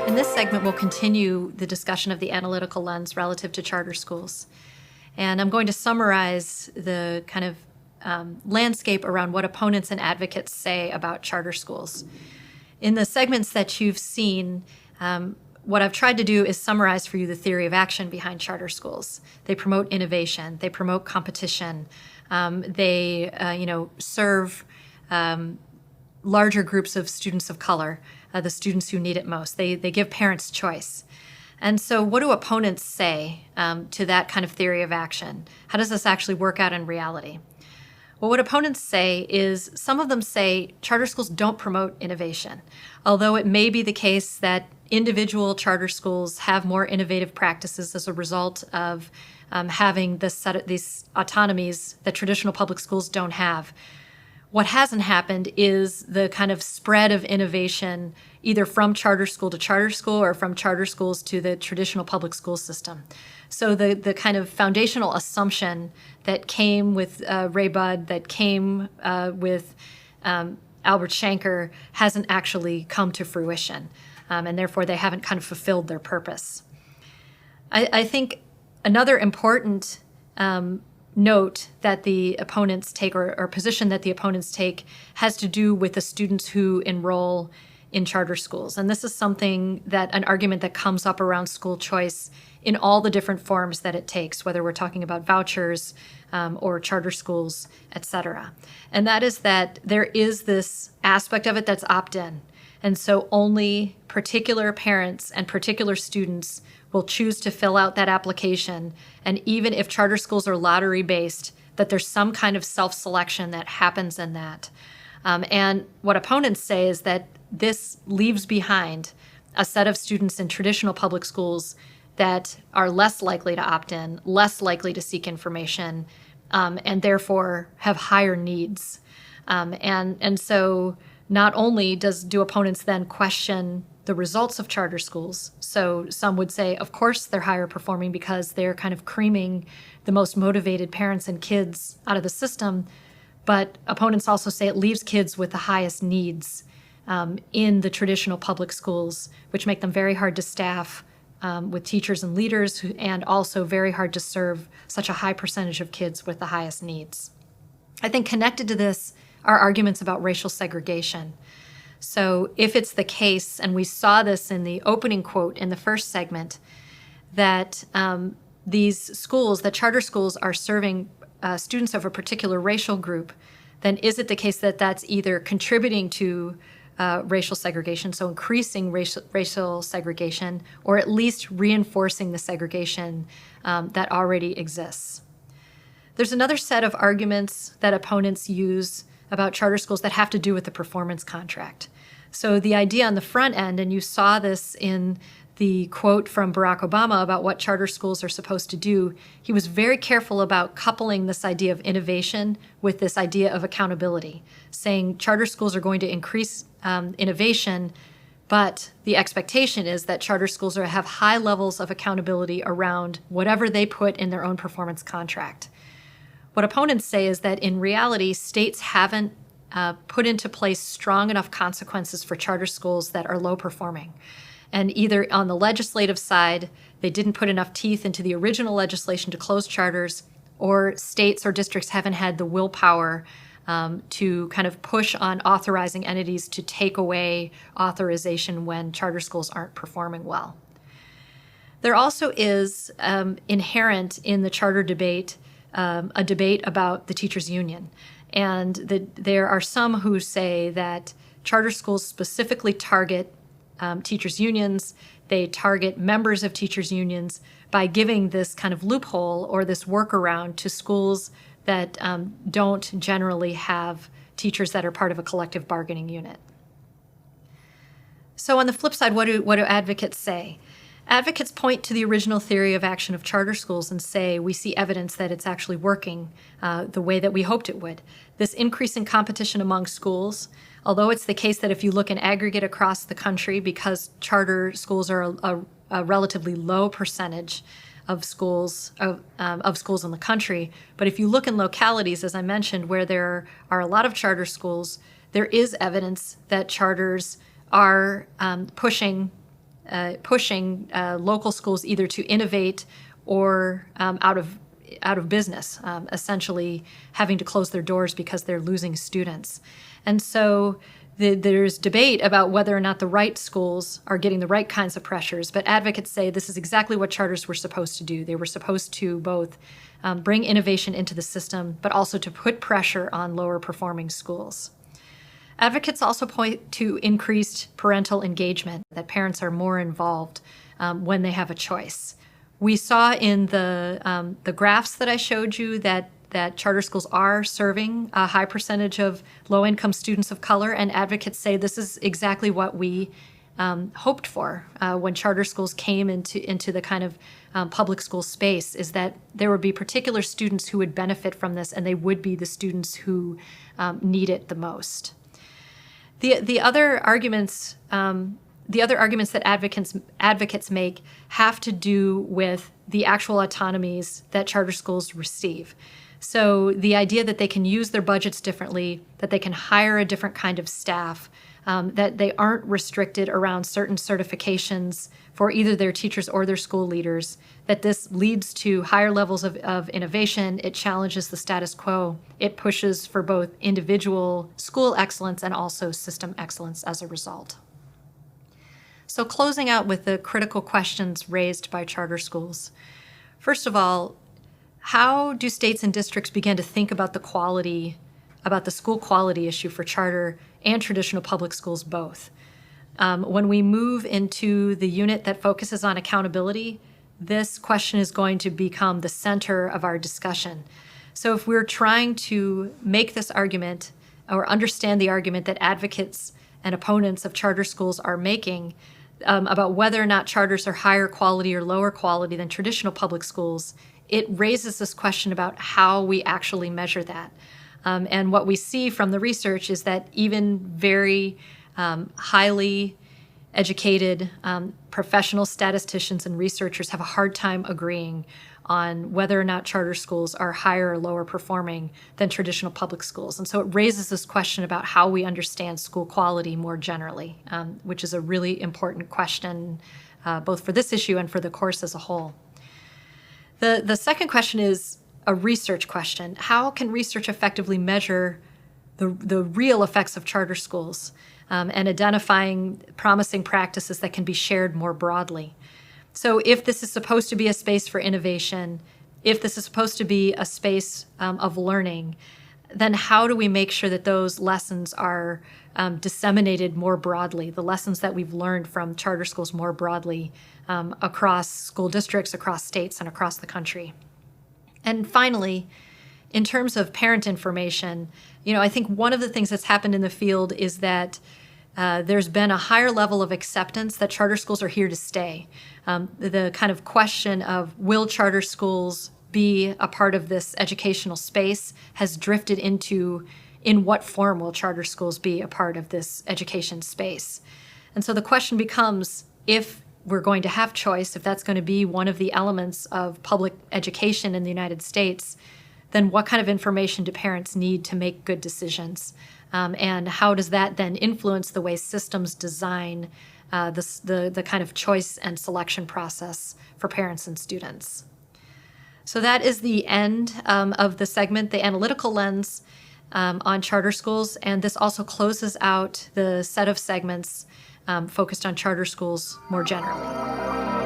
In this segment, we'll continue the discussion of the analytical lens relative to charter schools. And I'm going to summarize the kind of landscape around what opponents and advocates say about charter schools. In the segments that you've seen, what I've tried to do is summarize for you the theory of action behind charter schools. They promote innovation. They promote competition. They serve larger groups of students of color, the students who need it most. They give parents choice. And so what do opponents say to that kind of theory of action? How does this actually work out in reality? Well, what opponents say is some of them say charter schools don't promote innovation, although it may be the case that individual charter schools have more innovative practices as a result of having these autonomies that traditional public schools don't have. What hasn't happened is the kind of spread of innovation either from charter school to charter school or from charter schools to the traditional public school system. So the kind of foundational assumption that came with Ray Budd, that came with Albert Shanker, hasn't actually come to fruition, and therefore they haven't kind of fulfilled their purpose. I think another important note that the opponents take, or position that the opponents take, has to do with the students who enroll in charter schools. And this is an argument that comes up around school choice in all the different forms that it takes, whether we're talking about vouchers or charter schools, et cetera. And that is that there is this aspect of it that's opt-in. And so only particular parents and particular students will choose to fill out that application. And even if charter schools are lottery-based, that there's some kind of self-selection that happens in that. And what opponents say is that this leaves behind a set of students in traditional public schools that are less likely to opt in, less likely to seek information, and therefore have higher needs. And so not only do opponents then question the results of charter schools, so some would say, of course, they're higher performing because they're kind of creaming the most motivated parents and kids out of the system, but opponents also say it leaves kids with the highest needs in the traditional public schools, which make them very hard to staff with teachers and leaders, and also very hard to serve such a high percentage of kids with the highest needs. I think connected to this are arguments about racial segregation. So if it's the case, and we saw this in the opening quote in the first segment, that these schools, that charter schools are serving students of a particular racial group, then is it the case that that's either contributing to racial segregation, so increasing racial segregation, or at least reinforcing the segregation that already exists? There's another set of arguments that opponents use about charter schools that have to do with the performance contract. So the idea on the front end, and you saw this in the quote from Barack Obama about what charter schools are supposed to do, he was very careful about coupling this idea of innovation with this idea of accountability, saying charter schools are going to increase innovation, but the expectation is that charter schools have high levels of accountability around whatever they put in their own performance contract. What opponents say is that in reality, states haven't put into place strong enough consequences for charter schools that are low performing. And either on the legislative side, they didn't put enough teeth into the original legislation to close charters, or states or districts haven't had the willpower to kind of push on authorizing entities to take away authorization when charter schools aren't performing well. There also is inherent in the charter debate a debate about the teachers' union. And there are some who say that charter schools specifically target teachers' unions. They target members of teachers' unions by giving this kind of loophole or this workaround to schools that don't generally have teachers that are part of a collective bargaining unit. So on the flip side, what do advocates say? Advocates point to the original theory of action of charter schools and say, we see evidence that it's actually working the way that we hoped it would. This increase in competition among schools, although it's the case that if you look in aggregate across the country, because charter schools are a relatively low percentage of schools in the country, but if you look in localities, as I mentioned, where there are a lot of charter schools, there is evidence that charters are pushing pushing local schools either to innovate or out of business, essentially having to close their doors because they're losing students. And so there's debate about whether or not the right schools are getting the right kinds of pressures, but advocates say this is exactly what charters were supposed to do. They were supposed to both bring innovation into the system, but also to put pressure on lower performing schools. Advocates also point to increased parental engagement, that parents are more involved when they have a choice. We saw in the graphs that I showed you that charter schools are serving a high percentage of low-income students of color, and advocates say this is exactly what we hoped for when charter schools came into the kind of public school space, is that there would be particular students who would benefit from this, and they would be the students who need it the most. The other arguments that advocates make have to do with the actual autonomies that charter schools receive. So the idea that they can use their budgets differently, that they can hire a different kind of staff, that they aren't restricted around certain certifications for either their teachers or their school leaders, that this leads to higher levels of innovation, it challenges the status quo, it pushes for both individual school excellence and also system excellence as a result. So closing out with the critical questions raised by charter schools. First of all, how do states and districts begin to think about the school quality issue for charter and traditional public schools both? When we move into the unit that focuses on accountability, this question is going to become the center of our discussion. So if we're trying to make this argument or understand the argument that advocates and opponents of charter schools are making about whether or not charters are higher quality or lower quality than traditional public schools, it raises this question about how we actually measure that. And what we see from the research is that even very highly educated professional statisticians and researchers have a hard time agreeing on whether or not charter schools are higher or lower performing than traditional public schools. And so it raises this question about how we understand school quality more generally, which is a really important question both for this issue and for the course as a whole. The second question is a research question. How can research effectively measure the real effects of charter schools and identifying promising practices that can be shared more broadly? So if this is supposed to be a space for innovation, if this is supposed to be a space of learning, then how do we make sure that those lessons are disseminated more broadly, the lessons that we've learned from charter schools more broadly across school districts, across states, and across the country? And finally, in terms of parent information, I think one of the things that's happened in the field is that there's been a higher level of acceptance that charter schools are here to stay. The kind of question of will charter schools be a part of this educational space has drifted into in what form will charter schools be a part of this education space. And so the question becomes, if we're going to have choice, if that's going to be one of the elements of public education in the United States, then what kind of information do parents need to make good decisions? And how does that then influence the way systems design the kind of choice and selection process for parents and students? So that is the end of the segment, the analytical lens on charter schools. And this also closes out the set of segments focused on charter schools more generally.